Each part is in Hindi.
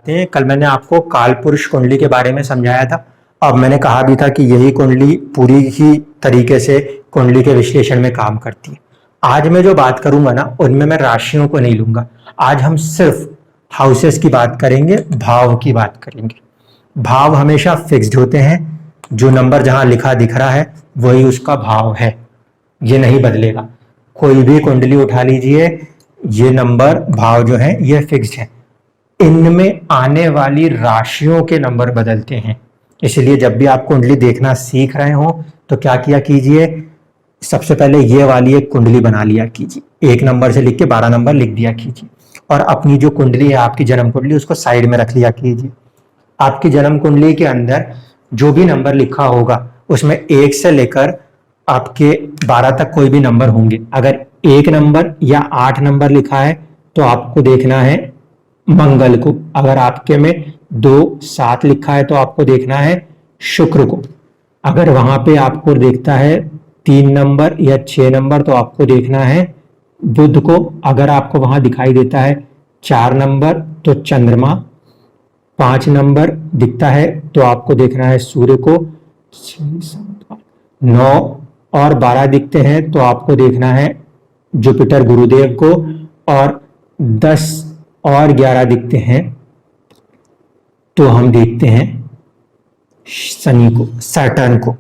कल मैंने आपको कालपुरुष कुंडली के बारे में समझाया था। अब मैंने कहा भी था कि यही कुंडली पूरी ही तरीके से कुंडली के विश्लेषण में काम करती है। आज मैं जो बात करूंगा ना, उनमें मैं राशियों को नहीं लूंगा। आज हम सिर्फ हाउसेस की बात करेंगे, भाव की बात करेंगे। भाव हमेशा फिक्स्ड होते हैं। जो नंबर जहां लिखा दिख रहा है वही उसका भाव है, ये नहीं बदलेगा। कोई भी कुंडली उठा लीजिए, ये नंबर भाव जो है ये फिक्स्ड है। इनमें आने वाली राशियों के नंबर बदलते हैं। इसलिए जब भी आप कुंडली देखना सीख रहे हो तो क्या किया कीजिए, सबसे पहले ये वाली एक कुंडली बना लिया कीजिए। 1 नंबर से लिख के 12 नंबर लिख दिया कीजिए और अपनी जो कुंडली है, आपकी जन्म कुंडली, उसको साइड में रख लिया कीजिए। आपकी जन्म कुंडली के अंदर जो भी नंबर लिखा होगा उसमें 1 से लेकर आपके 12 तक कोई भी नंबर होंगे। अगर 1 नंबर या 8 नंबर लिखा है तो आपको देखना है मंगल को। अगर आपके में 2 7 लिखा है तो आपको देखना है शुक्र को। अगर वहां पे आपको देखता है 3 नंबर या 6 नंबर तो आपको देखना है बुध को। अगर आपको वहां दिखाई देता है 4 नंबर तो चंद्रमा। 5 नंबर दिखता है तो आपको देखना है सूर्य को। 9 और 12 दिखते हैं तो आपको देखना है जुपिटर गुरुदेव को। और 10 और 11 दिखते हैं तो हम देखते हैं शनि को, सैटर्न को।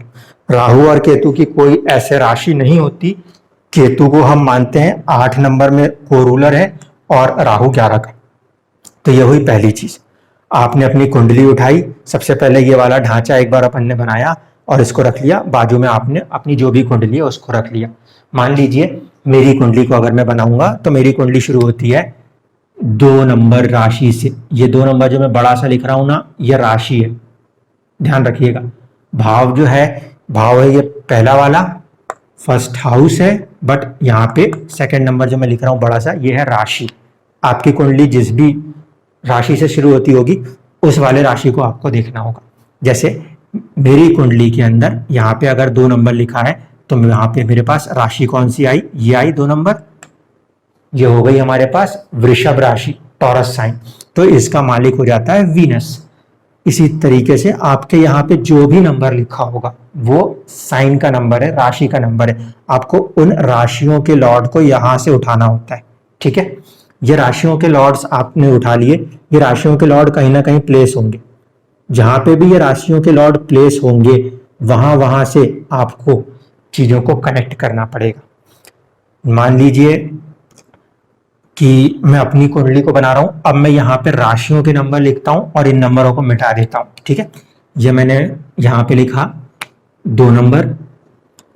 राहु और केतु की कोई ऐसे राशि नहीं होती। केतु को हम मानते हैं 8 नंबर में को रूलर है और राहु 11 का। तो ये हुई पहली चीज। आपने अपनी कुंडली उठाई, सबसे पहले ये वाला ढांचा एक बार अपन ने बनाया और इसको रख लिया। बाजू में आपने अपनी जो भी कुंडली है उसको रख लिया। मान लीजिए मेरी कुंडली को अगर मैं बनाऊंगा तो मेरी कुंडली शुरू होती है 2 नंबर राशि से। ये 2 नंबर जो मैं बड़ा सा लिख रहा हूं ना, ये राशि है, ध्यान रखिएगा। भाव जो है, भाव है ये पहला वाला, फर्स्ट हाउस है, बट यहाँ पे सेकंड नंबर जो मैं लिख रहा हूं बड़ा सा, ये है राशि। आपकी कुंडली जिस भी राशि से शुरू होती होगी उस वाले राशि को आपको देखना होगा। जैसे मेरी कुंडली के अंदर यहाँ पे अगर 2 नंबर लिखा है तो यहाँ पे मेरे पास राशि कौन सी आई, ये आई 2 नंबर। ये हो गई हमारे पास वृषभ राशि, टॉरस साइन। तो इसका मालिक हो जाता है वीनस। इसी तरीके से आपके यहाँ पे जो भी नंबर लिखा होगा वो साइन का नंबर है, राशि का नंबर है। आपको उन राशियों के लॉर्ड को यहां से उठाना होता है, ठीक है। ये राशियों के लॉर्ड्स आपने उठा लिए। ये राशियों के लॉर्ड कहीं ना कहीं प्लेस होंगे। जहां पे भी ये राशियों के लॉर्ड प्लेस होंगे वहां से आपको चीजों को कनेक्ट करना पड़ेगा। मान लीजिए कि मैं अपनी कुंडली को बना रहा हूं, अब मैं यहाँ पे राशियों के नंबर लिखता हूं और इन नंबरों को मिटा देता हूं, ठीक है। ये मैंने यहाँ पे लिखा 2 नंबर,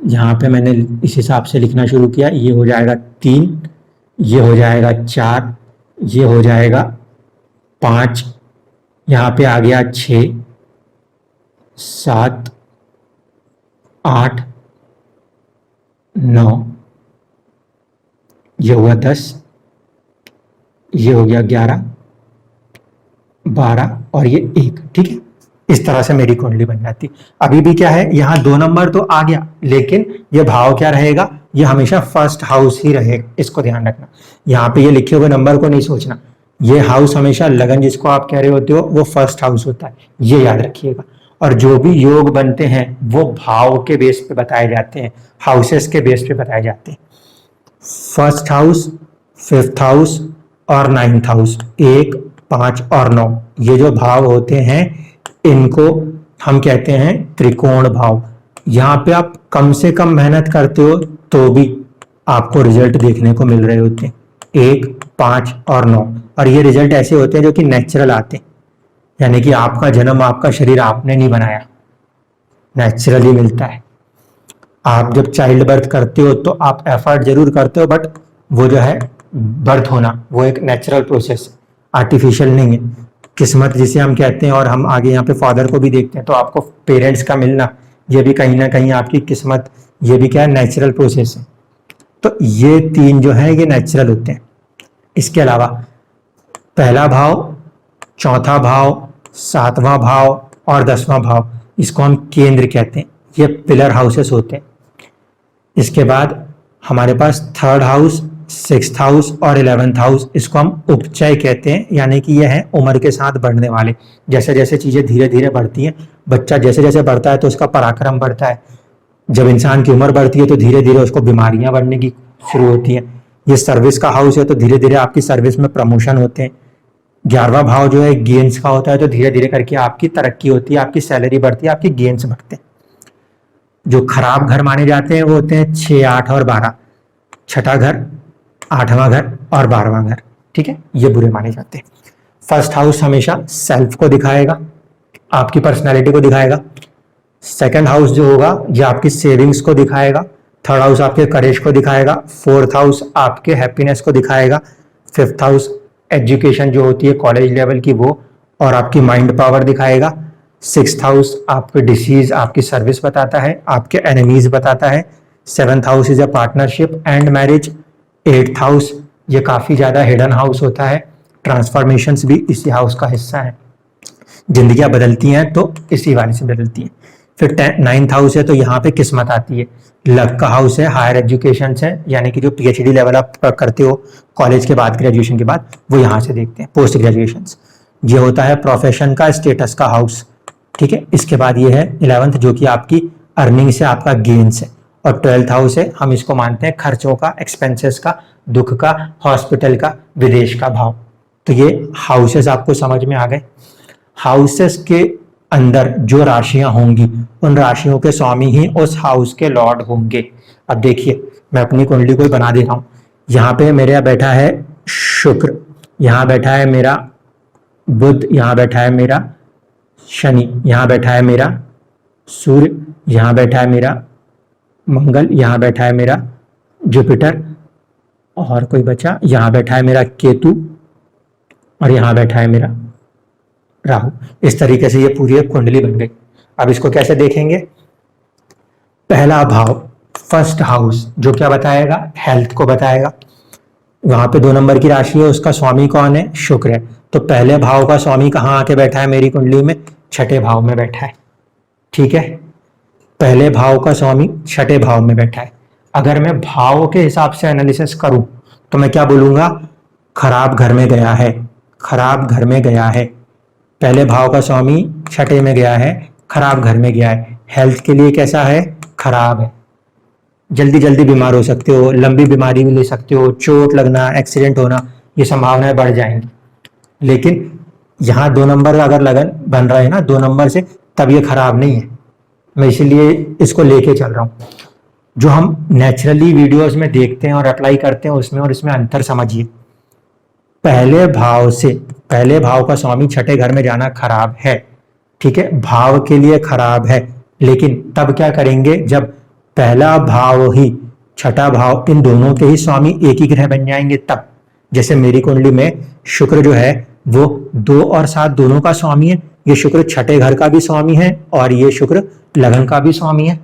यहाँ पे मैंने इस हिसाब से लिखना शुरू किया। ये हो जाएगा 3, ये हो जाएगा 4, ये हो जाएगा 5, यहाँ पे आ गया 6, 7, 8, 9, ये हुआ 10, ये हो गया 11, 12 और ये 1, ठीक है। इस तरह से मेरी कुंडली बन जाती। अभी भी क्या है, यहाँ 2 नंबर तो आ गया, लेकिन ये भाव क्या रहेगा, ये हमेशा फर्स्ट हाउस ही रहेगा। इसको ध्यान रखना। यहाँ पे ये लिखे हुए नंबर को नहीं सोचना। ये हाउस हमेशा लगन जिसको आप कह रहे होते हो वो फर्स्ट हाउस होता है, ये याद रखिएगा। और जो भी योग बनते हैं वो भाव के बेस पे बताए जाते हैं, हाउसेस के बेस पे बताए जाते हैं। फर्स्ट हाउस, 5th हाउस और 9th हाउस, 1, 5 और 9, ये जो भाव होते हैं इनको हम कहते हैं त्रिकोण भाव। यहाँ पे आप कम से कम मेहनत करते हो तो भी आपको रिजल्ट देखने को मिल रहे होते हैं, 1, 5 और 9। और ये रिजल्ट ऐसे होते हैं जो कि नेचुरल आते हैं, यानी कि आपका जन्म, आपका शरीर आपने नहीं बनाया, नेचुरली मिलता है। आप जब चाइल्ड बर्थ करते हो तो आप एफर्ट जरूर करते हो, बट वो जो है बर्थ होना वो एक नेचुरल प्रोसेस, आर्टिफिशियल नहीं है। किस्मत जिसे हम कहते हैं, और हम आगे यहाँ पे फादर को भी देखते हैं, तो आपको पेरेंट्स का मिलना ये भी कहीं ना कहीं आपकी किस्मत, ये भी क्या है, नेचुरल प्रोसेस है। तो ये 3 जो है ये नेचुरल होते हैं। इसके अलावा पहला भाव, चौथा भाव, 7वां भाव और 10वां भाव, इसको हम केंद्र कहते हैं, ये पिलर हाउसेस होते हैं। इसके बाद हमारे पास 3rd हाउस, सिक्स्थ हाउस और 11th हाउस, इसको हम उपचय कहते हैं, यानी कि यह है उम्र के साथ बढ़ने वाले। जैसे जैसे चीजें धीरे धीरे बढ़ती हैं, बच्चा जैसे जैसे बढ़ता है तो उसका पराक्रम बढ़ता है। जब इंसान की उम्र बढ़ती है तो धीरे धीरे उसको बीमारियां बढ़ने की शुरू होती हैं। ये सर्विस का हाउस है तो धीरे धीरे आपकी सर्विस में प्रमोशन होते हैं। 11वां भाव जो है गेन्स का होता है, तो धीरे धीरे करके आपकी तरक्की होती है, आपकी सैलरी बढ़ती है, आपकी गेन्स बढ़ते हैं। जो खराब घर माने जाते हैं वो होते हैं 6, 8 और 12। छठा घर, 8वां घर और 12वां घर, ठीक है, ये बुरे माने जाते हैं। फर्स्ट हाउस हमेशा सेल्फ को दिखाएगा, आपकी पर्सनैलिटी को दिखाएगा। सेकंड हाउस जो होगा ये आपकी सेविंग्स को दिखाएगा। थर्ड हाउस आपके करेज को दिखाएगा। फोर्थ हाउस आपके हैप्पीनेस को दिखाएगा। फिफ्थ हाउस एजुकेशन जो होती है कॉलेज लेवल की वो, और आपकी माइंड पावर दिखाएगा। सिक्स्थ हाउस आपके डिसीज, आपकी सर्विस बताता है, आपके एनिमीज बताता है। Seventh house is a partnership and marriage. Eighth house ये काफी ज्यादा हिडन हाउस होता है, ट्रांसफॉर्मेशंस भी इसी हाउस का हिस्सा है। जिंदगियां बदलती हैं तो इसी वाले से बदलती हैं। फिर 9th हाउस है तो यहाँ पे किस्मत आती है। लक का हाउस है, हायर एजुकेशन है, यानी कि जो PhD लेवल आप करते हो कॉलेज के बाद, ग्रेजुएशन के बाद, वो यहाँ से देखते हैं, पोस्ट ग्रेजुएशन। ये होता है प्रोफेशन का, स्टेटस का हाउस, ठीक है। इसके बाद ये है 11th जो कि आपकी अर्निंग से आपका गेन्स है। और 12th हाउस है, हम इसको मानते हैं खर्चों का, एक्सपेंसेस का, दुख का, हॉस्पिटल का, विदेश का भाव। तो ये हाउसेस आपको समझ में आ गए। हाउसेस के अंदर जो राशियां होंगी उन राशियों के स्वामी ही उस हाउस के लॉर्ड होंगे। अब देखिए मैं अपनी कुंडली को बना दे रहा हूं। यहाँ पे मेरा बैठा है शुक्र, यहाँ बैठा है मेरा बुध, यहाँ बैठा है मेरा शनि, यहाँ बैठा है मेरा सूर्य, यहाँ बैठा है मेरा मंगल, यहाँ बैठा है मेरा जुपिटर, और कोई बचा, यहाँ बैठा है मेरा केतु, और यहाँ बैठा है मेरा राहु। इस तरीके से ये पूरी एक कुंडली बन गई। अब इसको कैसे देखेंगे? पहला भाव फर्स्ट हाउस जो क्या बताएगा? हेल्थ को बताएगा। वहां पे 2 नंबर की राशि है, उसका स्वामी कौन है? शुक्र है। तो पहले भाव का स्वामी कहाँ आके बैठा है मेरी कुंडली में? छठे भाव में बैठा है, ठीक है। पहले भाव का स्वामी छठे भाव में बैठा है। अगर मैं भाव के हिसाब से एनालिसिस करूं तो मैं क्या बोलूंगा? खराब घर में गया है, खराब घर में गया है। पहले भाव का स्वामी छठे में गया है, खराब घर में गया है। हेल्थ के लिए कैसा है? खराब है। जल्दी जल्दी बीमार हो सकते हो, लंबी बीमारी भी ले सकते हो, चोट लगना, एक्सीडेंट होना, ये संभावनाएं बढ़ जाएंगी। लेकिन यहाँ 2 नंबर अगर लगन बन रहा है ना 2 नंबर से, तब ये खराब नहीं है। मैं इसीलिए इसको लेके चल रहा हूँ। जो हम नेचुरली वीडियोस में देखते हैं और अप्लाई करते हैं उसमें और इसमें अंतर समझिए। पहले भाव से, पहले भाव का स्वामी छठे घर में जाना खराब है, ठीक है, भाव के लिए खराब है। लेकिन तब क्या करेंगे? जब पहला भाव ही छठा भाव, इन दोनों के ही स्वामी एक ही ग्रह बन जाएंगे तब। जैसे मेरी कुंडली में शुक्र जो है वो 2 और 7 दोनों का स्वामी है। ये शुक्र छठे घर का भी स्वामी है और ये शुक्र लगन का भी स्वामी है।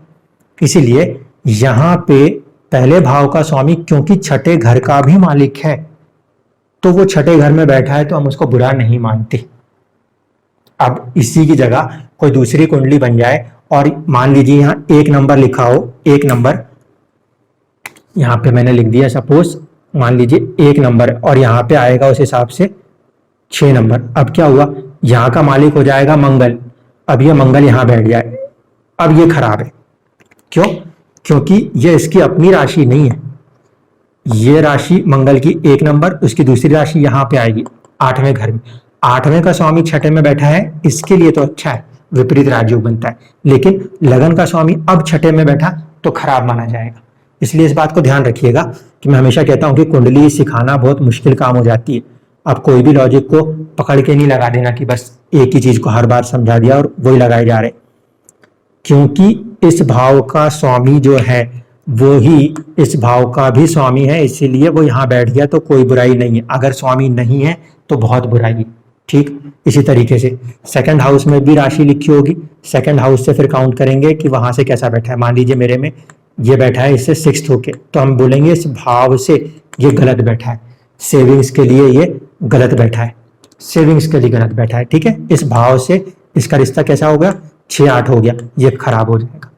इसीलिए यहाँ पे पहले भाव का स्वामी क्योंकि छठे घर का भी मालिक है, तो वो छठे घर में बैठा है तो हम उसको बुरा नहीं मानते। अब इसी की जगह कोई दूसरी कुंडली बन जाए और मान लीजिए यहाँ 1 नंबर लिखा हो, 1 नंबर यहाँ पे मैंने लिख दिया, सपोज मान लीजिए 1 नंबर, और यहाँ पे आएगा उस हिसाब से 6 नंबर। अब क्या हुआ? यहाँ का मालिक हो जाएगा मंगल। अब ये मंगल यहाँ बैठ जाए, अब ये खराब है। क्यों? क्योंकि ये इसकी अपनी राशि नहीं है। ये राशि मंगल की 1 नंबर, उसकी दूसरी राशि यहाँ पे आएगी 8वें घर में। 8वें का स्वामी छठे में बैठा है, इसके लिए तो अच्छा है, विपरीत राजयोग बनता है। लेकिन लगन का स्वामी अब छठे में बैठा तो खराब माना जाएगा। इसलिए इस बात को ध्यान रखिएगा कि मैं हमेशा कहता हूं कि कुंडली सिखाना बहुत मुश्किल काम हो जाती है। आप कोई भी लॉजिक को पकड़ के नहीं लगा देना कि बस एक ही चीज को हर बार समझा दिया और वही लगाए जा रहे, क्योंकि इस भाव का स्वामी जो है वो ही इस भाव का भी स्वामी है, इसीलिए वो यहाँ बैठ गया तो कोई बुराई नहीं है। अगर स्वामी नहीं है तो बहुत बुराई है, ठीक। इसी तरीके से सेकंड हाउस में भी राशि लिखी होगी, सेकंड हाउस से फिर काउंट करेंगे कि वहां से कैसा बैठा है। मान लीजिए मेरे में ये बैठा है इससे 6th होके, तो हम बोलेंगे इस भाव से ये गलत बैठा है, सेविंग्स के लिए ये गलत बैठा है, सेविंग्स के लिए गलत बैठा है, ठीक है। इस भाव से इसका रिश्ता कैसा हो गया? 6-8 हो गया, ये खराब हो जाएगा।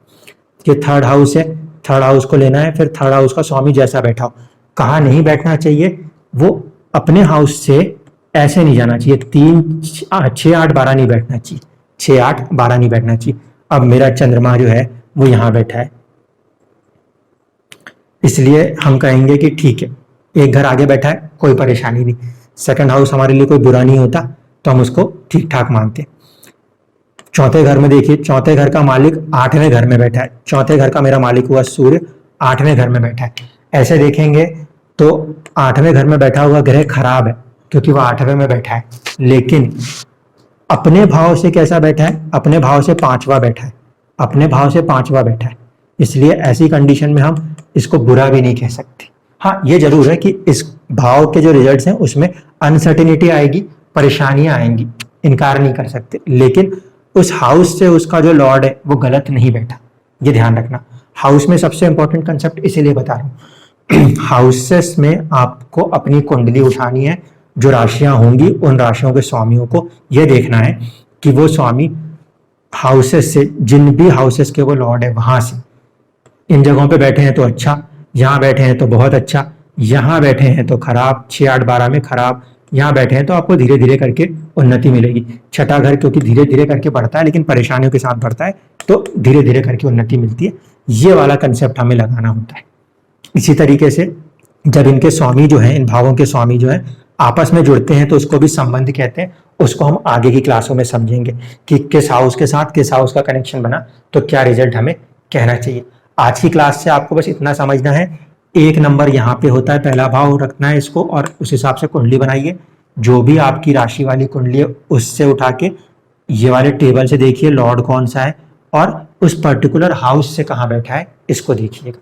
ये थर्ड हाउस है, थर्ड हाउस को लेना है, फिर थर्ड हाउस का स्वामी जैसा बैठा हो। कहाँ नहीं बैठना चाहिए, वो अपने हाउस से ऐसे नहीं जाना चाहिए, 3 6 8 12 नहीं बैठना चाहिए, 6 8 12 नहीं बैठना चाहिए। अब मेरा चंद्रमा जो है वो यहाँ बैठा है, इसलिए हम कहेंगे कि ठीक है, एक घर आगे बैठा है, कोई परेशानी नहीं, सेकंड हाउस हमारे लिए कोई बुरा नहीं होता, तो हम उसको ठीक ठाक मानते हैं। चौथे घर में देखिए, चौथे घर का मालिक 8वें घर में बैठा है, चौथे घर का मेरा मालिक हुआ सूर्य 8वें घर में बैठा है। ऐसे देखेंगे तो 8वें घर में बैठा हुआ ग्रह खराब है, क्योंकि वह 8वें में बैठा है, लेकिन अपने भाव से कैसा बैठा है, अपने भाव से 5वां बैठा है, अपने भाव से 5वां बैठा है, इसलिए ऐसी कंडीशन में हम इसको बुरा भी नहीं कह सकते। हाँ, ये जरूर है कि इस भाव के जो रिजल्ट्स हैं उसमें अनसर्टेनिटी आएगी, परेशानियां आएंगी, इनकार नहीं कर सकते, लेकिन उस हाउस से उसका जो लॉर्ड है वो गलत नहीं बैठा, ये ध्यान रखना। हाउस में सबसे इंपॉर्टेंट कंसेप्ट इसीलिए बता रहा हूँ, हाउसेस में आपको अपनी कुंडली उठानी है, जो राशियां होंगी उन राशियों के स्वामियों को यह देखना है कि वो स्वामी हाउसेस से, जिन भी हाउसेस के वो लॉर्ड है वहां से, इन जगहों पे बैठे हैं तो अच्छा, यहाँ बैठे हैं तो बहुत अच्छा, यहाँ बैठे हैं तो खराब, 6 8 12 में खराब, यहाँ बैठे हैं तो आपको धीरे धीरे करके उन्नति मिलेगी। छठा घर क्योंकि धीरे धीरे करके बढ़ता है लेकिन परेशानियों के साथ बढ़ता है, तो धीरे धीरे करके उन्नति मिलती है, ये वाला कंसेप्ट हमें लगाना होता है। इसी तरीके से जब इनके स्वामी जो है, इन भावों के स्वामी जो है आपस में जुड़ते हैं तो उसको भी संबंध कहते हैं, उसको हम आगे की क्लासों में समझेंगे कि किस हाउस के साथ किस हाउस का कनेक्शन बना तो क्या रिजल्ट हमें कहना चाहिए। आज की क्लास से आपको बस इतना समझना है, 1 नंबर यहाँ पे होता है, पहला भाव रखना है इसको और उस हिसाब से कुंडली बनाइए, जो भी आपकी राशि वाली कुंडली है उससे उठा के ये वाले टेबल से देखिए लॉर्ड कौन सा है और उस पर्टिकुलर हाउस से कहाँ बैठा है इसको देखिएगा।